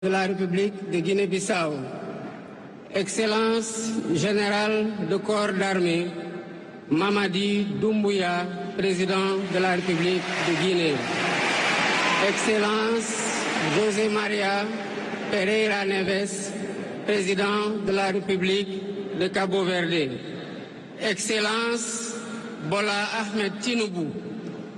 de la République de Guinée-Bissau, Excellence générale de corps d'armée, Mamadi Doumbouya, président de la République de Guinée, Excellence José Maria Pereira Neves, président de la République de Cabo Verde, Excellence Bola Ahmed Tinubu,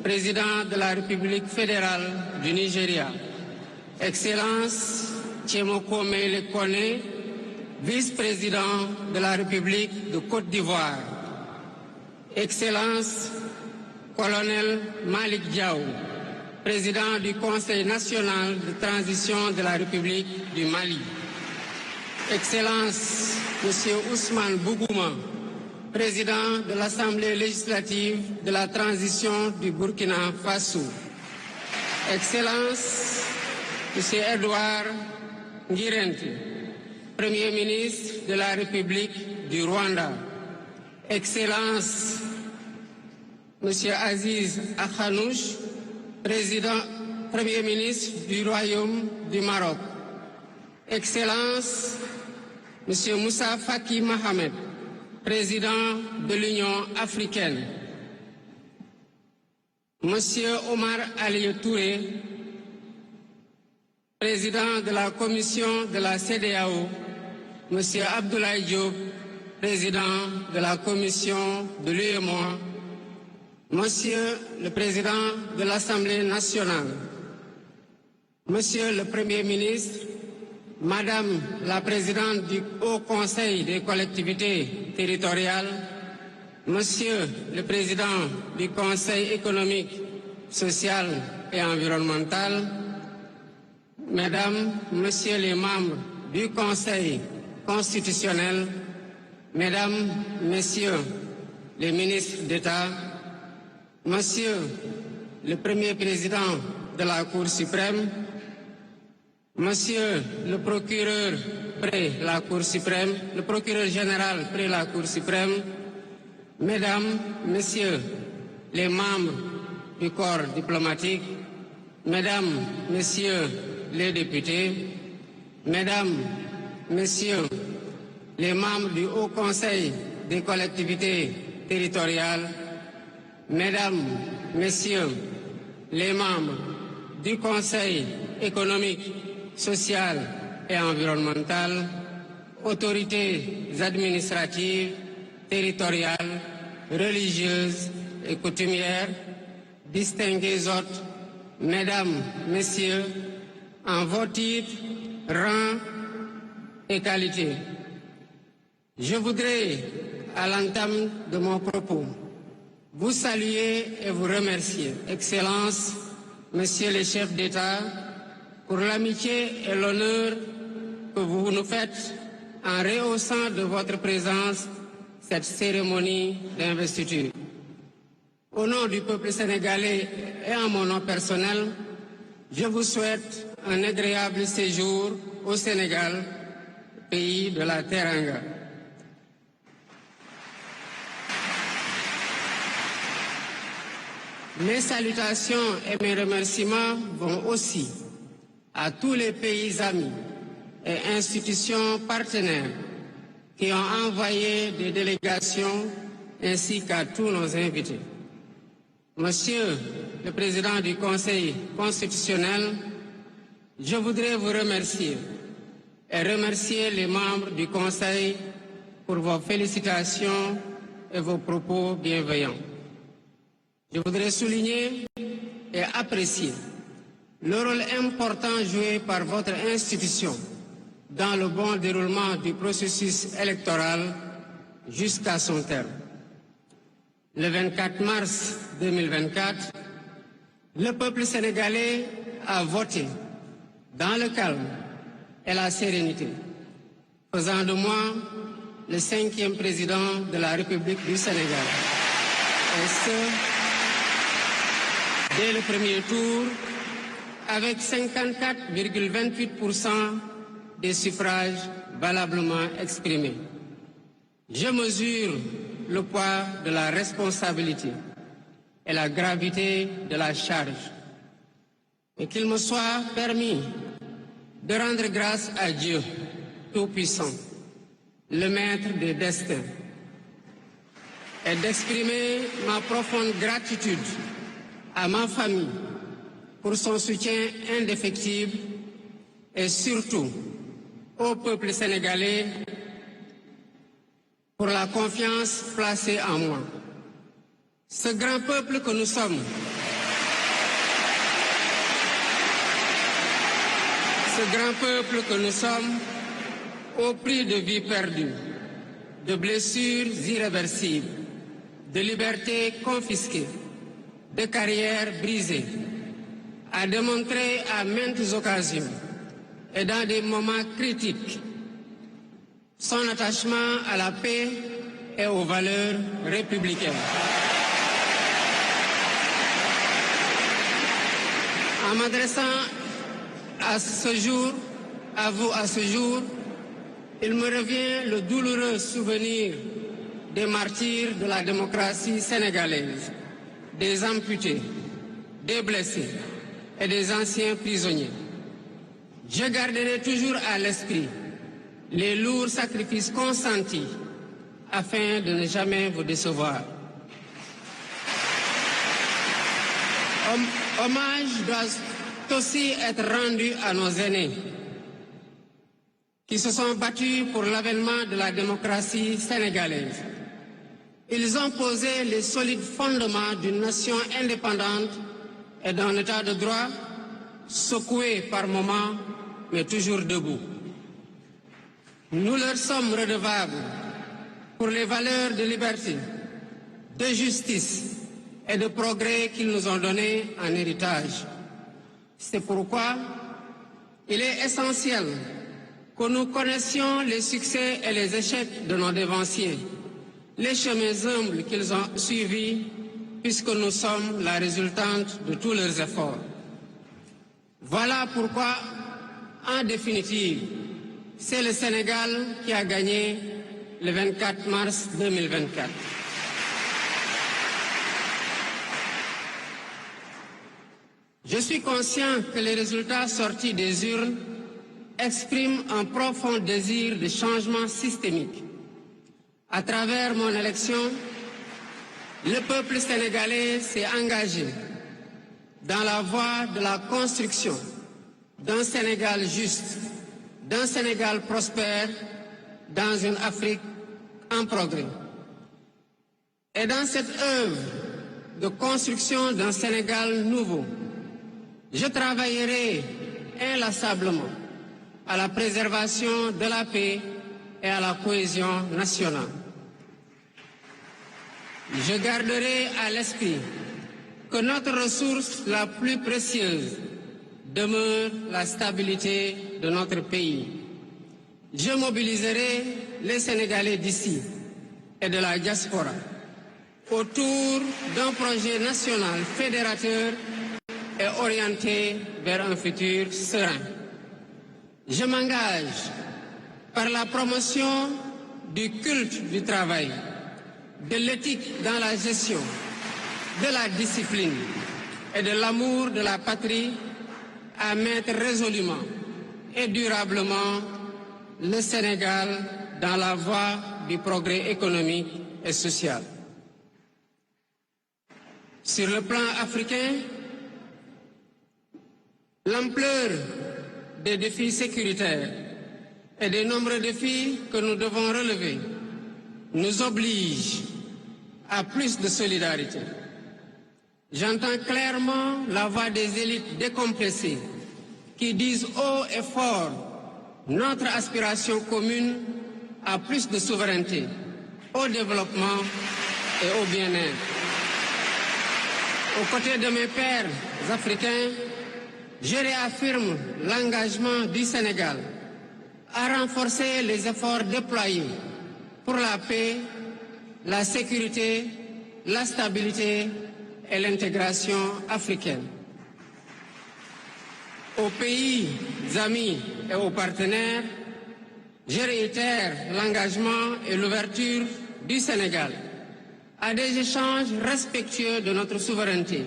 président de la République fédérale du Nigeria, Excellence Tchemoko Mele Kone, vice-président de la République de Côte d'Ivoire, Excellence Colonel Malik Diaw, président du Conseil national de transition de la République du Mali, Excellence Monsieur Ousmane Bougouma, président de l'Assemblée législative de la transition du Burkina Faso, Excellence Monsieur Edouard Ngirente, Premier ministre de la République du Rwanda, Excellence Monsieur Aziz Akhanouch, Premier ministre du Royaume du Maroc, Excellence Monsieur Moussa Faki Mohamed, président de l'Union africaine, Monsieur Omar Ali Touré, président de la commission de la CEDEAO, Monsieur Abdoulaye Diop, président de la commission de l'UEMOA, Monsieur le président de l'Assemblée nationale, Monsieur le Premier ministre, Madame la présidente du Haut Conseil des collectivités territoriales, Monsieur le président du Conseil économique, social et environnemental, Mesdames, Messieurs les membres du Conseil constitutionnel, Mesdames, Messieurs les ministres d'État, Monsieur le Premier président de la Cour suprême, Monsieur le procureur près la Cour suprême, le procureur général près la Cour suprême, Mesdames, Messieurs les membres du corps diplomatique, Mesdames, Messieurs les députés, Mesdames, Messieurs les membres du Haut Conseil des collectivités territoriales, Mesdames, Messieurs les membres du Conseil économique, social et environnemental, autorités administratives, territoriales, religieuses et coutumières, distingués hôtes, Mesdames, Messieurs, en vos titres, rangs et qualités. Je voudrais, à l'entame de mon propos, vous saluer et vous remercier, Excellences, Messieurs les chefs d'État, pour l'amitié et l'honneur que vous nous faites en rehaussant de votre présence cette cérémonie d'investiture. Au nom du peuple sénégalais et en mon nom personnel, je vous souhaite un agréable séjour au Sénégal, pays de la Teranga. Mes salutations et mes remerciements vont aussi à tous les pays amis et institutions partenaires qui ont envoyé des délégations ainsi qu'à tous nos invités. Monsieur le Président du Conseil constitutionnel, je voudrais vous remercier et remercier les membres du Conseil pour vos félicitations et vos propos bienveillants. Je voudrais souligner et apprécier le rôle important joué par votre institution dans le bon déroulement du processus électoral jusqu'à son terme. Le 24 mars 2024, le peuple sénégalais a voté dans le calme et la sérénité, faisant de moi le 5e président de la République du Sénégal. Et ce, dès le premier tour, avec 54,28% des suffrages valablement exprimés. Je mesure le poids de la responsabilité et la gravité de la charge, et qu'il me soit permis de rendre grâce à Dieu Tout-Puissant, le Maître des destins, et d'exprimer ma profonde gratitude à ma famille pour son soutien indéfectible et surtout au peuple sénégalais pour la confiance placée en moi. Ce grand peuple que nous sommes, au prix de vies perdues, de blessures irréversibles, de libertés confisquées, de carrières brisées, a démontré à maintes occasions et dans des moments critiques son attachement à la paix et aux valeurs républicaines. En m'adressant à vous à ce jour, il me revient le douloureux souvenir des martyrs de la démocratie sénégalaise, des amputés, des blessés et des anciens prisonniers. Je garderai toujours à l'esprit les lourds sacrifices consentis afin de ne jamais vous décevoir. Hommage doit aussi être rendu à nos aînés qui se sont battus pour l'avènement de la démocratie sénégalaise. Ils ont posé les solides fondements d'une nation indépendante et d'un état de droit secoué par moments, mais toujours debout. Nous leur sommes redevables pour les valeurs de liberté, de justice et de progrès qu'ils nous ont données en héritage. C'est pourquoi il est essentiel que nous connaissions les succès et les échecs de nos dévanciers, les chemins humbles qu'ils ont suivis, puisque nous sommes la résultante de tous leurs efforts. Voilà pourquoi, en définitive, c'est le Sénégal qui a gagné le 24 mars 2024. Je suis conscient que les résultats sortis des urnes expriment un profond désir de changement systémique. À travers mon élection, le peuple sénégalais s'est engagé dans la voie de la construction d'un Sénégal juste, d'un Sénégal prospère, dans une Afrique en progrès. Et dans cette œuvre de construction d'un Sénégal nouveau, je travaillerai inlassablement à la préservation de la paix et à la cohésion nationale. Je garderai à l'esprit que notre ressource la plus précieuse demeure la stabilité de notre pays. Je mobiliserai les Sénégalais d'ici et de la diaspora autour d'un projet national fédérateur et orienté vers un futur serein. Je m'engage par la promotion du culte du travail, de l'éthique dans la gestion, de la discipline et de l'amour de la patrie à mettre résolument et durablement le Sénégal dans la voie du progrès économique et social. Sur le plan africain, l'ampleur des défis sécuritaires et des nombreux défis que nous devons relever nous oblige à plus de solidarité. J'entends clairement la voix des élites décompressées qui disent haut et fort notre aspiration commune à plus de souveraineté, au développement et au bien-être. Aux côtés de mes pairs africains, je réaffirme l'engagement du Sénégal à renforcer les efforts déployés pour la paix, la sécurité, la stabilité et l'intégration africaine. Aux pays amis et aux partenaires, je réitère l'engagement et l'ouverture du Sénégal à des échanges respectueux de notre souveraineté,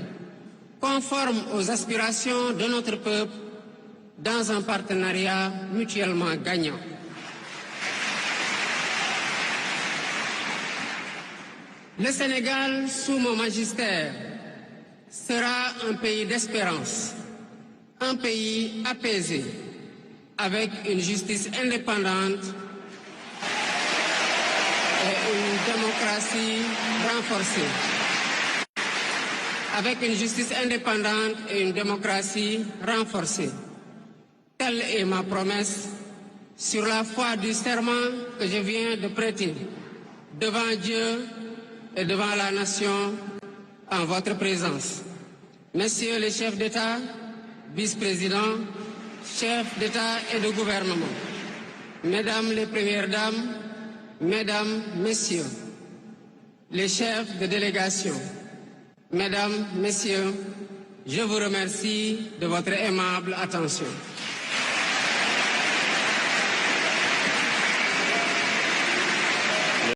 conformes aux aspirations de notre peuple, dans un partenariat mutuellement gagnant. Le Sénégal, sous mon magistère, sera un pays d'espérance, un pays apaisé, avec une justice indépendante et une démocratie renforcée. Avec une justice indépendante et une démocratie renforcée. Telle est ma promesse sur la foi du serment que je viens de prêter devant Dieu et devant la nation en votre présence. Messieurs les chefs d'État, vice-présidents, chefs d'État et de gouvernement, Mesdames les Premières Dames, Mesdames, Messieurs, les chefs de délégation, Mesdames, Messieurs, je vous remercie de votre aimable attention.